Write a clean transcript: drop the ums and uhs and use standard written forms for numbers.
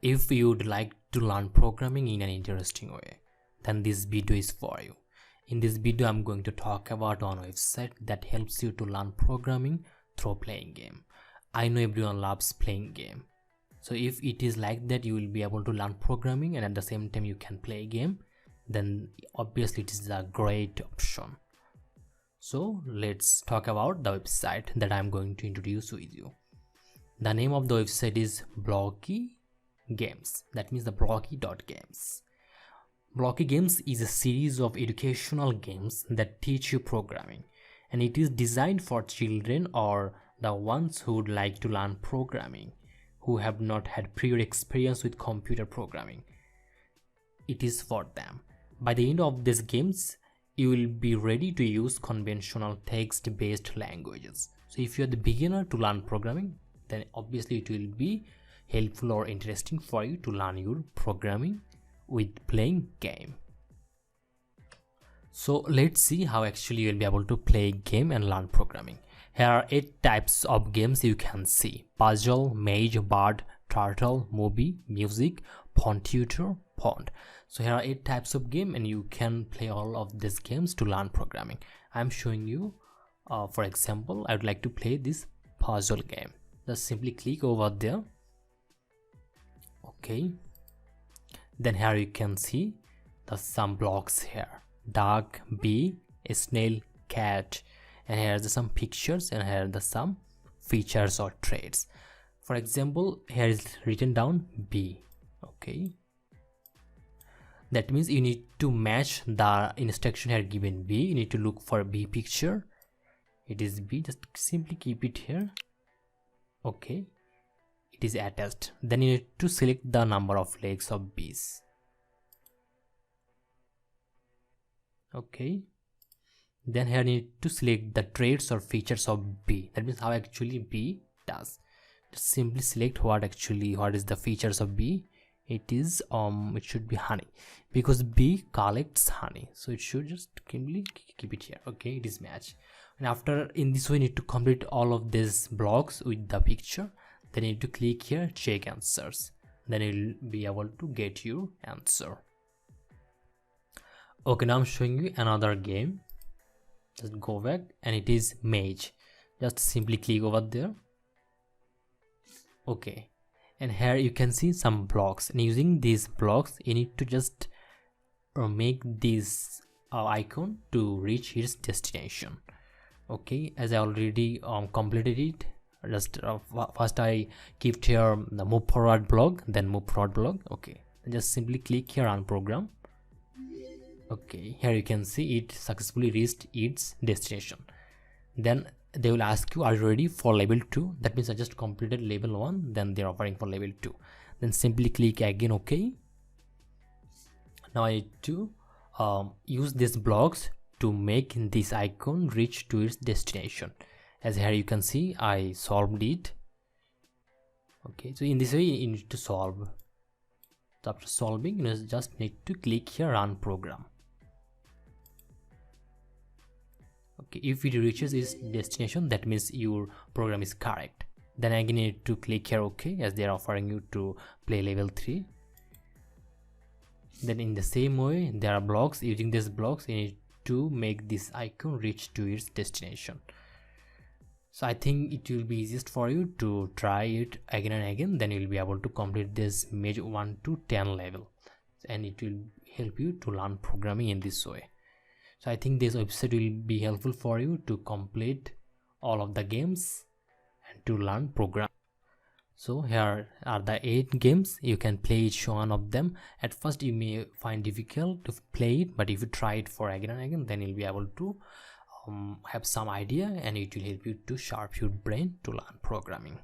If you'd like to learn programming in an interesting way, then this video is for you. In this video, I'm going to talk about one website that helps you to learn programming through playing game. I know everyone loves playing game. So if it is like that, you will be able to learn programming and at the same time you can play game, then obviously it is a great option. So let's talk about the website that I'm going to introduce with you. The name of the website is Blocky Games. That means the Blocky.games. Blocky Games is a series of educational games that teach you programming, and it is designed for children or the ones who would like to learn programming, who have not had prior experience with computer programming. It is for them. By the end of these games, you will be ready to use conventional text-based languages. So if you are the beginner to learn programming, then obviously it will be helpful or interesting for you to learn your programming with playing game. So let's see how actually you will be able to play game and learn programming. Here are 8 types of games you can see: puzzle, maze, bird, turtle, movie, music, pond tutor, pond. So here are 8 types of game and you can play all of these games to learn programming. I'm showing you, for example, I would like to play this puzzle game. Just simply click over there. Okay. Then here you can see some blocks here: duck, bee, a snail, cat, and here are some pictures, and here are some features or traits. For example, here is written down bee. Okay, that means you need to match the instruction here given bee. You need to look for bee picture. It is bee, just simply keep it here. Okay, it is attached. Then you need to select the number of legs of bees. Okay, then here you need to select the traits or features of bee. That means how actually bee does. Just simply select what is the features of bee. It is it should be honey, because bee collects honey, so it should just simply keep it here. Okay, it is match. And after, in this way, you need to complete all of these blocks with the picture. Then you need to click here, check answers. Then you'll be able to get your answer. Okay, now I'm showing you another game. Just go back, and it is maze. Just simply click over there. Okay, and here you can see some blocks, and using these blocks you need to just make this icon to reach its destination. Okay, as I already completed it, just first I kept here the move forward block, then move forward block. Okay, just simply click here on program. Okay, here you can see it successfully reached its destination. Then they will ask you, are you ready for level 2? That means I just completed level 1, then they're offering for level 2. Then simply click again. Okay, now I need to use these blocks to make this icon reach to its destination. As here you can see, I solved it. Okay, so in this way you need to solve. So after solving, you just need to click here run program. Okay, if it reaches its destination, that means your program is correct. Then again you need to click here OK, as they are offering you to play level 3. Then in the same way, there are blocks. Using these blocks, you need to make this icon reach to its destination. So I think it will be easiest for you to try it again and again. Then you will be able to complete this maze 1 to 10 level, and it will help you to learn programming in this way. So I think this website will be helpful for you to complete all of the games and to learn programming. So here are the 8 games. You can play each one of them. At first you may find difficult to play it, but if you try it for again and again, then you'll be able to have some idea, and it will help you to sharpen your brain to learn programming.